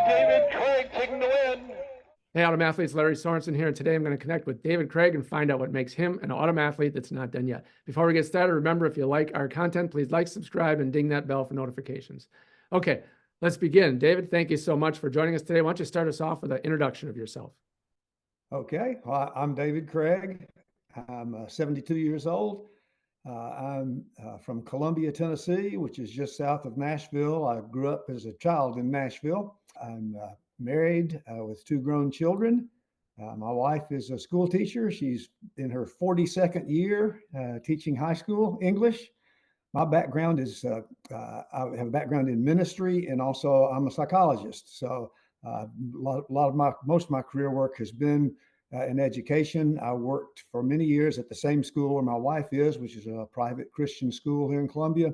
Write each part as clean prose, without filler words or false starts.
David Craig taking the win. Hey, Autumn Athletes, Larry Sorensen here, and today I'm going to connect with David Craig and find out what makes him an Autumn Athlete that's not done yet. Before we get started, remember, if you like our content, please like, subscribe, and ding that bell for notifications. Okay, let's begin. David, thank you so much for joining us today. Why don't you start us off with an introduction of yourself? Okay, well, I'm David Craig. I'm 72 years old. I'm from Columbia, Tennessee, which is just south of Nashville. I grew up as a child in Nashville. I'm married with two grown children. My wife is a school teacher. She's in her 42nd year teaching high school English. My background is I have a background in ministry, and also I'm a psychologist. So most of my career work has been in education. I worked for many years at the same school where my wife is, which is a private Christian school here in Columbia.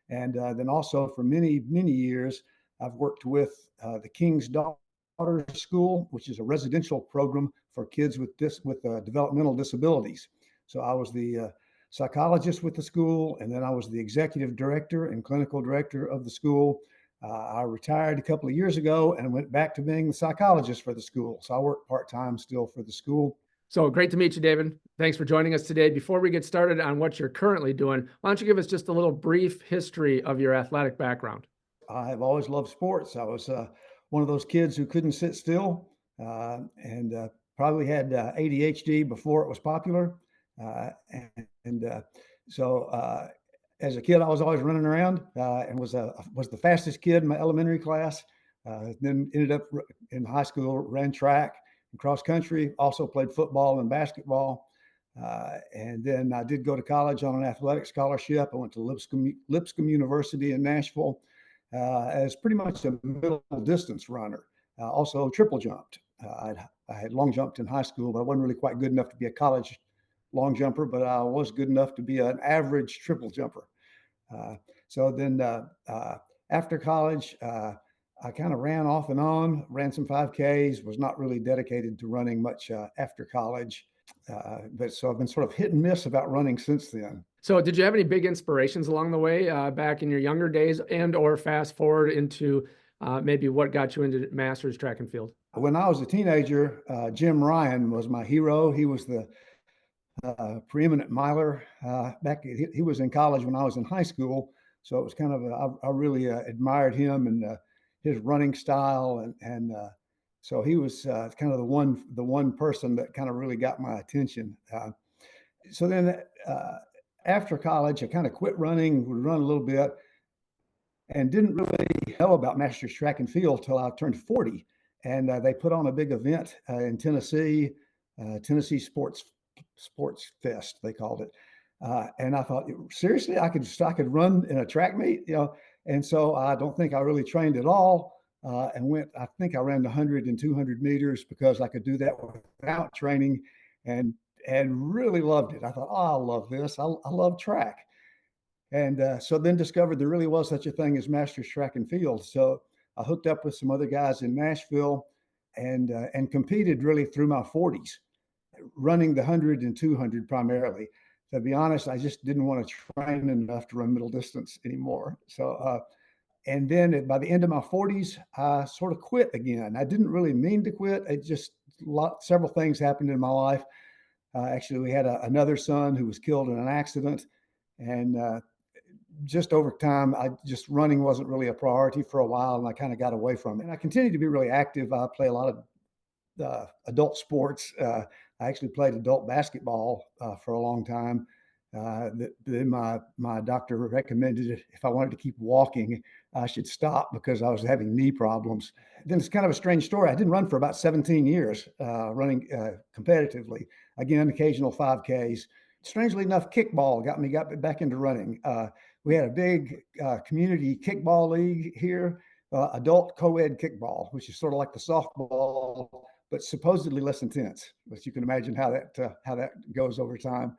And then also for many, many years, I've worked with the King's Daughter School, which is a residential program for kids with developmental disabilities. So I was the psychologist with the school, and then I was the executive director and clinical director of the school. I retired a couple of years ago and went back to being the psychologist for the school. So I work part-time still for the school. So great to meet you, David. Thanks for joining us today. Before we get started on what you're currently doing, why don't you give us just a little brief history of your athletic background? I have always loved sports. I was one of those kids who couldn't sit still and probably had ADHD before it was popular. So as a kid, I was always running around and was the fastest kid in my elementary class. Then ended up in high school, ran track and cross country, also played football and basketball. And then I did go to college on an athletic scholarship. I went to Lipscomb University in Nashville as pretty much a middle distance runner. Also triple jumped. I had long jumped in high school, but I wasn't really quite good enough to be a college long jumper, but I was good enough to be an average triple jumper. So then after college, I kind of ran off and on, ran some 5Ks, was not really dedicated to running much after college. But so I've been sort of hit and miss about running since then. So did you have any big inspirations along the way back in your younger days, and or fast forward into maybe what got you into masters track and field? When I was a teenager, Jim Ryan was my hero. He was the preeminent miler back. He was in college when I was in high school. So it was kind of, I really admired him and his running style. And so he was kind of the one person that kind of really got my attention. So then after college, I kind of quit running, would run a little bit, and didn't really know about Masters Track and Field till I turned 40. And they put on a big event in Tennessee, Tennessee Sports Fest, they called it. And I thought, seriously, I could run in a track meet, you know. And so I don't think I really trained at all. I think I ran 100 and 200 meters because I could do that without training, and really loved it. I thought, oh, I love this. I love track. And so then discovered there really was such a thing as Masters Track and Field. So I hooked up with some other guys in Nashville and competed really through my 40s, running the 100 and 200 primarily. To be honest, I just didn't want to train enough to run middle distance anymore. So, and then by the end of my 40s, I sort of quit again. I didn't really mean to quit. It just several things happened in my life. Actually, we had another son who was killed in an accident, and just over time, running wasn't really a priority for a while, and I kind of got away from it. And I continued to be really active. I play a lot of adult sports. I actually played adult basketball for a long time. Then my doctor recommended if I wanted to keep walking, I should stop because I was having knee problems. Then it's kind of a strange story. I didn't run for about 17 years running competitively. Again, occasional 5Ks. Strangely enough, kickball got me back into running. We had a big community kickball league here, adult co-ed kickball, which is sort of like the softball, but supposedly less intense. But you can imagine how that goes over time.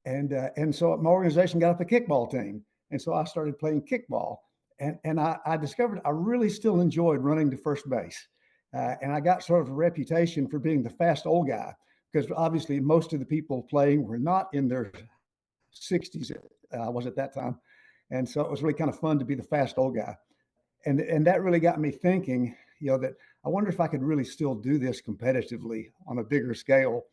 And so my organization got up a kickball team, and so I started playing kickball. And I discovered I really still enjoyed running to first base, and I got sort of a reputation for being the fast old guy because obviously most of the people playing were not in their 60s. I was at that time, and so it was really kind of fun to be the fast old guy. And that really got me thinking, that I wonder if I could really still do this competitively on a bigger scale.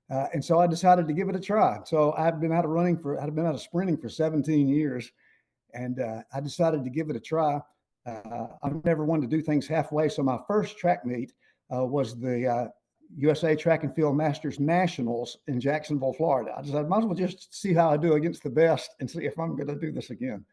And so I decided to give it a try. So I've been out of sprinting for 17 years, and I decided to give it a try. I've never wanted to do things halfway. So my first track meet was the USA Track and Field Masters Nationals in Jacksonville, Florida. I decided I might as well just see how I do against the best and see if I'm going to do this again.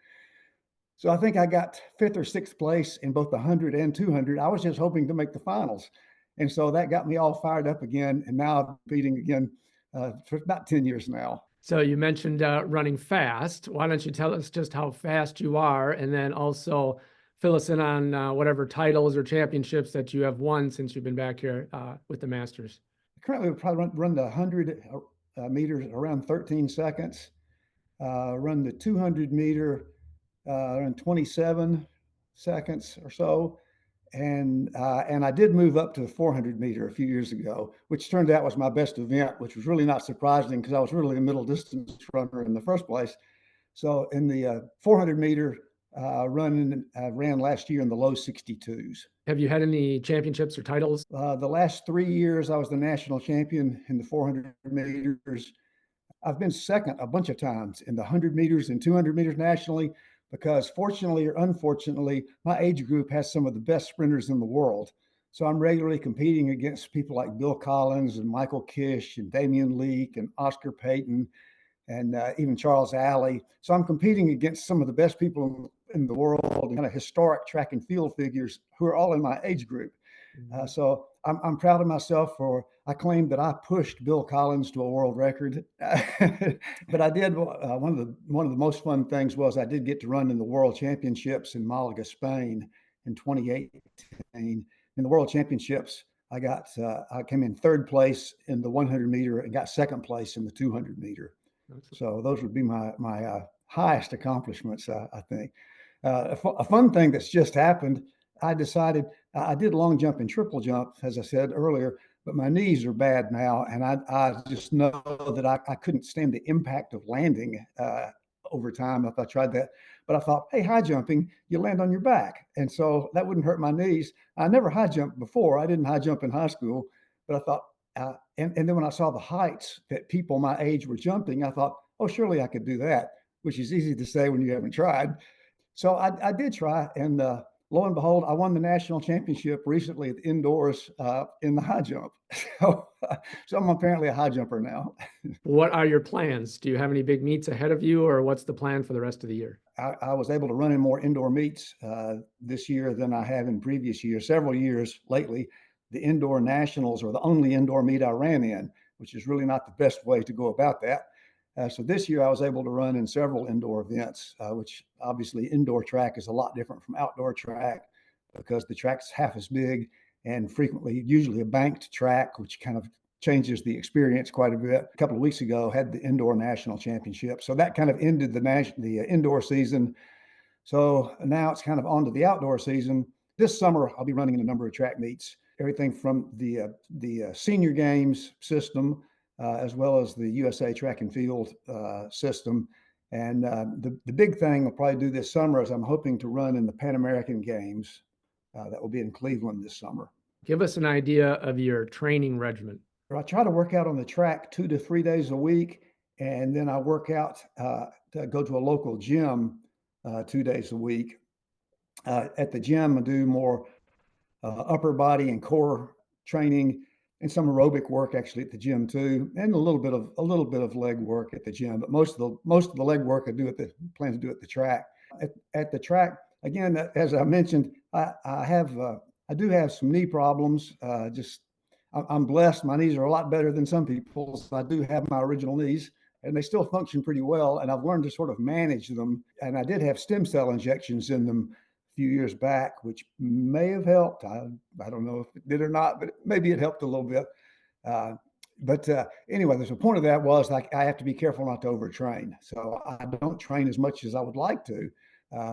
So I think I got 5th or 6th place in both the 100 and 200. I was just hoping to make the finals. And so that got me all fired up again. And now I'm competing again for about 10 years now. So you mentioned running fast. Why don't you tell us just how fast you are, and then also fill us in on whatever titles or championships that you have won since you've been back here with the Masters. Currently, we probably run the 100 meters around 13 seconds, run the 200 meter around 27 seconds or so. And I did move up to the 400 meter a few years ago, which turned out was my best event, which was really not surprising because I was really a middle distance runner in the first place. So in the 400 meter run, I ran last year in the low 62s. Have you had any championships or titles? The last 3 years, I was the national champion in the 400 meters. I've been second a bunch of times in the 100 meters and 200 meters nationally, because fortunately or unfortunately, my age group has some of the best sprinters in the world. So I'm regularly competing against people like Bill Collins and Michael Kish and Damian Leake and Oscar Payton and even Charles Alley. So I'm competing against some of the best people in the world and kind of historic track and field figures who are all in my age group. So I'm proud of myself for, I claim that I pushed Bill Collins to a world record, but I did, one of the most fun things was I did get to run in the World Championships in Malaga, Spain in 2018. In the World Championships, I came in 3rd place in the 100 meter and got 2nd place in the 200 meter. So those would be my highest accomplishments, I think. A fun thing that's just happened, I decided I did long jump and triple jump, as I said earlier, but my knees are bad now. And I just know that I couldn't stand the impact of landing over time if I tried that. But I thought, hey, high jumping, you land on your back. And so that wouldn't hurt my knees. I never high jumped before. I didn't high jump in high school, but I thought, and then when I saw the heights that people my age were jumping, I thought, oh, surely I could do that, which is easy to say when you haven't tried. So I did try, and lo and behold, I won the national championship recently at the indoors in the high jump. So I'm apparently a high jumper now. What are your plans? Do you have any big meets ahead of you, or what's the plan for the rest of the year? I was able to run in more indoor meets this year than I have in previous years. Several years lately, the indoor nationals are the only indoor meet I ran in, which is really not the best way to go about that. So this year I was able to run in several indoor events, which obviously indoor track is a lot different from outdoor track because the track's half as big and usually a banked track, which kind of changes the experience quite a bit. A couple of weeks ago, had the indoor national championship. So that kind of ended the indoor season. So now it's kind of on to the outdoor season. This summer, I'll be running in a number of track meets, everything from the senior games system, as well as the USA Track and Field system. And the big thing I'll probably do this summer is I'm hoping to run in the Pan American Games that will be in Cleveland this summer. Give us an idea of your training regimen. I try to work out on the track 2 to 3 days a week, and then I work out to go to a local gym 2 days a week. At the gym, I do more upper body and core training, and some aerobic work actually at the gym too, and a little bit of leg work at the gym. But most of the leg work I plan to do at the track. At the track, again, as I mentioned, I do have some knee problems. I'm blessed. My knees are a lot better than some people's. I do have my original knees, and they still function pretty well. And I've learned to sort of manage them. And I did have stem cell injections in them a few years back, which may have helped. I don't know if it did or not, but maybe it helped a little bit. But anyway, there's a point of that was like I have to be careful not to overtrain. So I don't train as much as I would like to.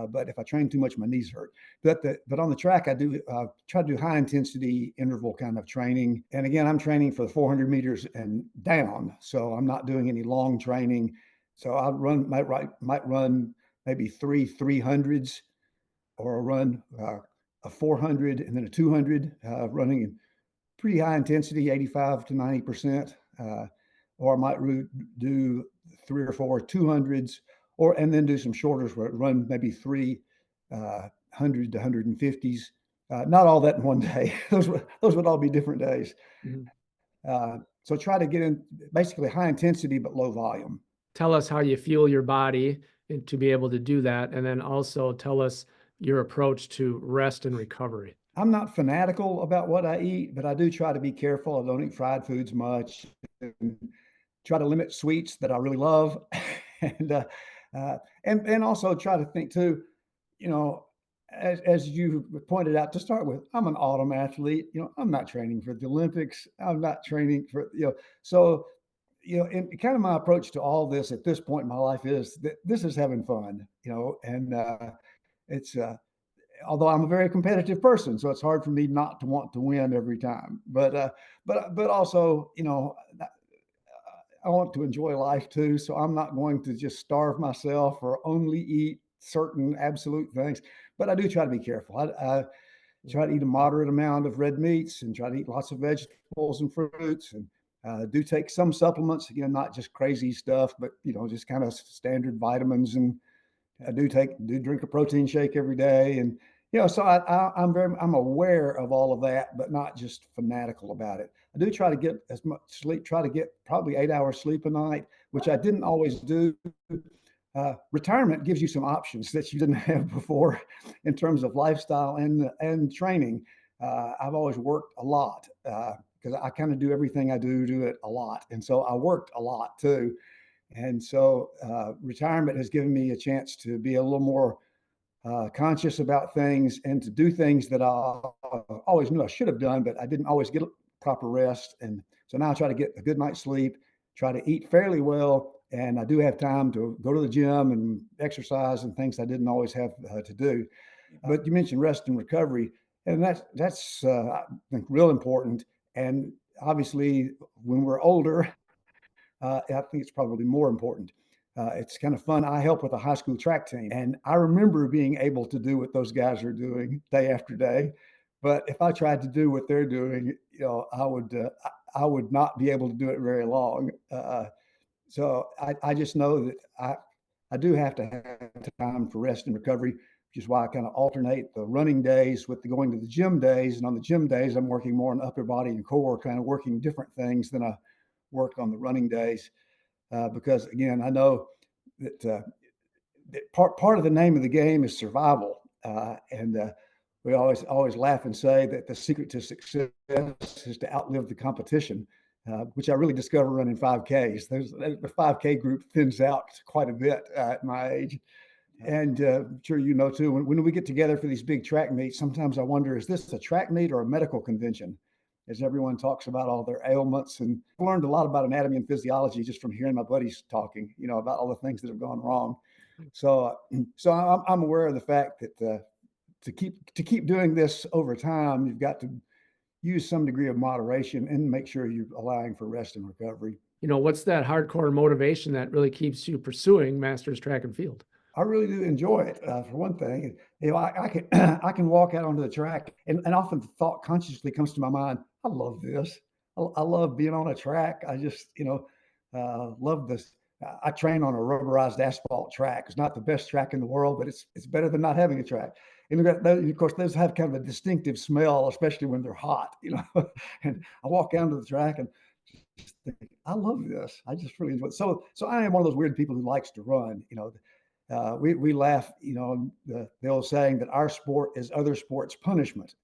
But if I train too much, my knees hurt. But on the track, I do try to do high intensity interval kind of training. And again, I'm training for the 400 meters and down, so I'm not doing any long training. So I might run maybe 3 300s, or run a 400 and then a 200, running in pretty high intensity, 85 to 90%. Or I might do 3 or 4 200s, and then do some shorters where I run maybe 300 to 150s. Not all that in one day. those would all be different days. Mhm. So try to get in basically high intensity but low volume. Tell us how you feel your body and to be able to do that. And then also tell us your approach to rest and recovery. I'm not fanatical about what I eat, but I do try to be careful. I don't eat fried foods much, and try to limit sweets that I really love, and and also try to think too. You know, as you pointed out to start with, I'm an autumn athlete. I'm not training for the Olympics. I'm not training for So and kind of my approach to all this at this point in my life is that this is having fun. And it's although I'm a very competitive person, so it's hard for me not to want to win every time. But also, I want to enjoy life too, so I'm not going to just starve myself or only eat certain absolute things. But I do try to be careful. I try to eat a moderate amount of red meats and try to eat lots of vegetables and fruits, and do take some supplements. Again, not just crazy stuff, but just kind of standard vitamins. And I do drink a protein shake every day, and so I'm aware of all of that, but not just fanatical about it. I do try to get as much sleep, try to get probably 8 hours sleep a night, which I didn't always do. Retirement gives you some options that you didn't have before in terms of lifestyle and training. I've always worked a lot because I kind of do everything I do it a lot, and so I worked a lot too. And so retirement has given me a chance to be a little more conscious about things and to do things that I always knew I should have done, but I didn't always get proper rest. And so now I try to get a good night's sleep, try to eat fairly well, and I do have time to go to the gym and exercise and things I didn't always have to do. But you mentioned rest and recovery, and that's I think real important. And obviously, when we're older, I think it's probably more important. It's kind of fun. I help with a high school track team, and I remember being able to do what those guys are doing day after day. But if I tried to do what they're doing, I would not be able to do it very long. So I just know that I do have to have time for rest and recovery, which is why I kind of alternate the running days with the going to the gym days. And on the gym days, I'm working more on upper body and core, kind of working different things than I work on the running days. Because again, I know that part of the name of the game is survival, and we always laugh and say that the secret to success is to outlive the competition, which I really discovered running 5Ks. The 5K group thins out quite a bit at my age. And I'm sure you know too, when we get together for these big track meets, sometimes I wonder, is this a track meet or a medical convention? As everyone talks about all their ailments. And I learned a lot about anatomy and physiology just from hearing my buddies talking, about all the things that have gone wrong. So I'm aware of the fact that to keep doing this over time, you've got to use some degree of moderation and make sure you're allowing for rest and recovery. What's that hardcore motivation that really keeps you pursuing Masters track and field? I really do enjoy it. For one thing, I can I can walk out onto the track, and often the thought consciously comes to my mind, I love this. I love being on a track. I just love this. I train on a rubberized asphalt track. It's not the best track in the world, but it's better than not having a track. And of course, those have kind of a distinctive smell, especially when they're hot. And I walk down to the track and just think, I love this. I just really enjoy it. So I am one of those weird people who likes to run. We laugh, the old saying that our sport is other sports' punishment.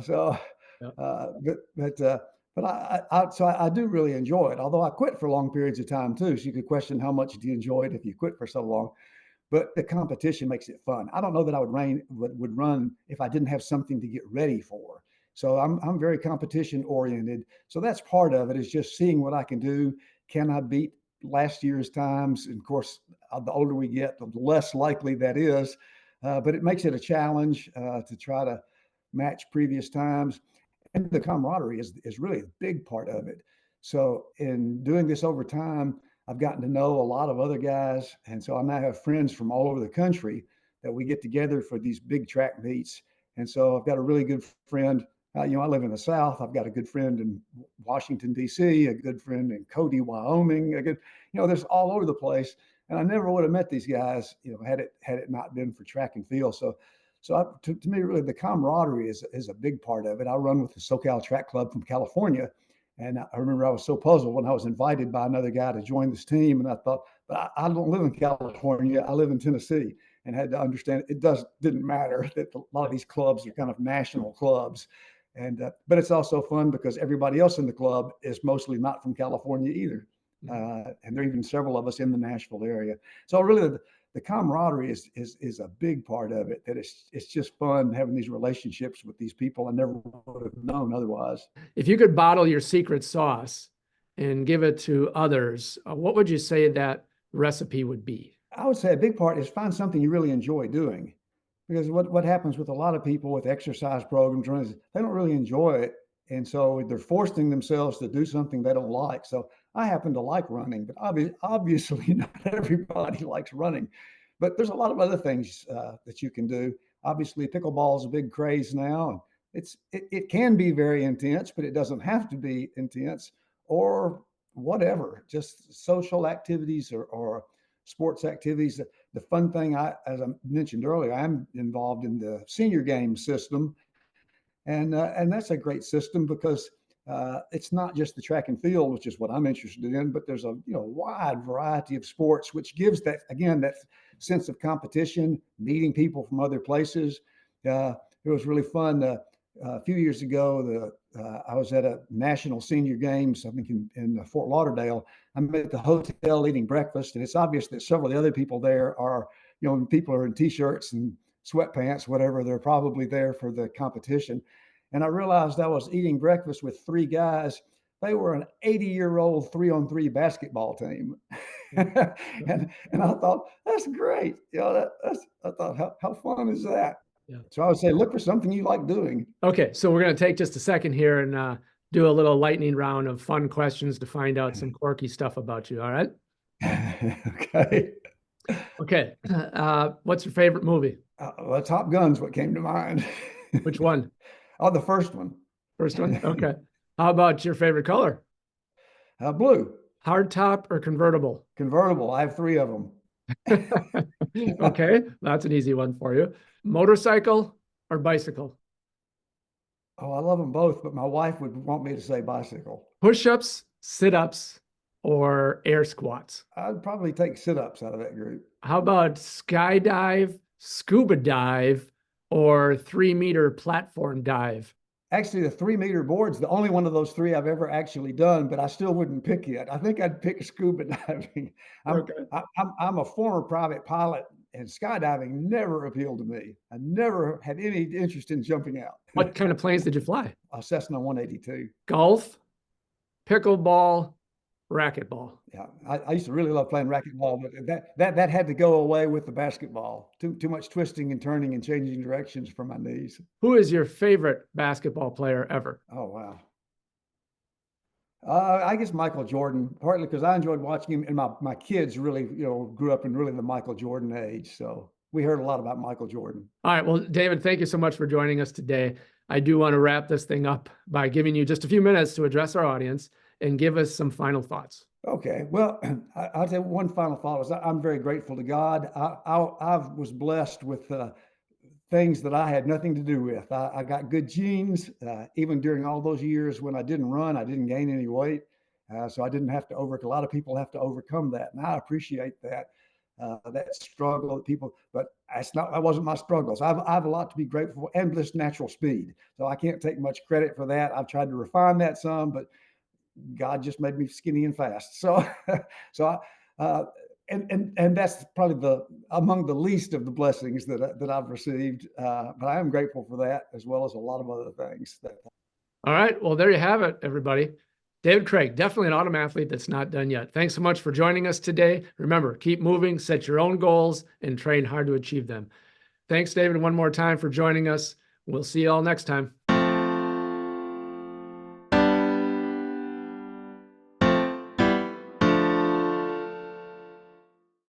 So, Yeah. but I do really enjoy it. Although I quit for long periods of time too, so you could question how much do you enjoy it if you quit for so long. But the competition makes it fun. I don't know that I would run if I didn't have something to get ready for. So I'm very competition oriented. So that's part of it, is just seeing what I can do. Can I beat last year's times? And of course, the older we get, the less likely that is. But it makes it a challenge to try to match previous times. And the camaraderie is really a big part of it. So in doing this over time, I've gotten to know a lot of other guys. And so I now have friends from all over the country that we get together for these big track meets. And so I've got a really good friend. I live in the South. I've got a good friend in Washington, D.C., a good friend in Cody, Wyoming, there's all over the place. And I never would have met these guys, had it not been for track and field. To me, really, the camaraderie is a big part of it. I run with the SoCal Track Club from California. And I remember I was so puzzled when I was invited by another guy to join this team. And I thought, but I don't live in California. I live in Tennessee, and had to understand didn't matter that a lot of these clubs are kind of national clubs. But it's also fun because everybody else in the club is mostly not from California either. And there are even several of us in the Nashville area. So really the camaraderie is a big part of it, that it's just fun having these relationships with these people I never would have known otherwise. If you could bottle your secret sauce and give it to others, what would you say that recipe would be? I would say a big part is find something you really enjoy doing. Because what happens with a lot of people with exercise programs, they don't really enjoy it. And so they're forcing themselves to do something they don't like. So I happen to like running, but obviously not everybody likes running. But there's a lot of other things that you can do. Obviously, pickleball is a big craze now. And it can be very intense, but it doesn't have to be intense, or whatever, just social activities or sports activities. The fun thing, as I mentioned earlier, I'm involved in the senior game system, and that's a great system because it's not just the track and field, which is what I'm interested in, but there's a wide variety of sports, which gives that sense of competition, meeting people from other places. It was really fun. A few years ago, I was at a national senior games, I think in Fort Lauderdale. I'm at the hotel eating breakfast, and it's obvious that several of the other people there are, people are in t-shirts and sweatpants, whatever. They're probably there for the competition. And I realized I was eating breakfast with three guys. They were an 80-year-old 3-on-3 basketball team. and I thought, that's great. I thought, how fun is that? Yeah. So I would say, look for something you like doing. Okay. So we're going to take just a second here and do a little lightning round of fun questions to find out some quirky stuff about you. All right. Okay. Okay. What's your favorite movie? Well, Top Gun's what came to mind. Which one? Oh, the first one. First one. Okay. How about your favorite color? Blue. Hardtop or convertible? Convertible. I have 3 of them. Okay. That's an easy one for you. Motorcycle or bicycle? Oh, I love them both, but my wife would want me to say bicycle. Push-ups, sit-ups, or air squats? I'd probably take sit-ups out of that group. How about skydive, scuba dive, or 3-meter platform dive? Actually, the 3-meter board's the only one of those 3 I've ever actually done, but I still wouldn't pick it. I think I'd pick scuba diving. I'm a former private pilot, and skydiving never appealed to me. I never had any interest in jumping out. What kind of planes did you fly? A Cessna 182. Golf, pickleball, racquetball. Yeah, I used to really love playing racquetball, but that had to go away with the basketball. Too much twisting and turning and changing directions for my knees. Who is your favorite basketball player ever? Oh, wow. I guess Michael Jordan, partly because I enjoyed watching him, and my kids really, grew up in really the Michael Jordan age. So we heard a lot about Michael Jordan. All right. Well, David, thank you so much for joining us today. I do want to wrap this thing up by giving you just a few minutes to address our audience and give us some final thoughts. Okay. Well, I'll say one final thought is I'm very grateful to God. I was blessed with things that I had nothing to do with. I got good genes, even during all those years when I didn't run, I didn't gain any weight. So I didn't have to a lot of people have to overcome that. And I appreciate that struggle that people, but that wasn't my struggles. I have a lot to be grateful for, and this natural speed. So I can't take much credit for that. I've tried to refine that some, but God just made me skinny and fast. And that's probably among the least of the blessings that I've received. But I am grateful for that, as well as a lot of other things. All right. Well, there you have it, everybody. David Craig, definitely an autumn athlete that's not done yet. Thanks so much for joining us today. Remember, keep moving, set your own goals, and train hard to achieve them. Thanks, David, one more time for joining us. We'll see you all next time.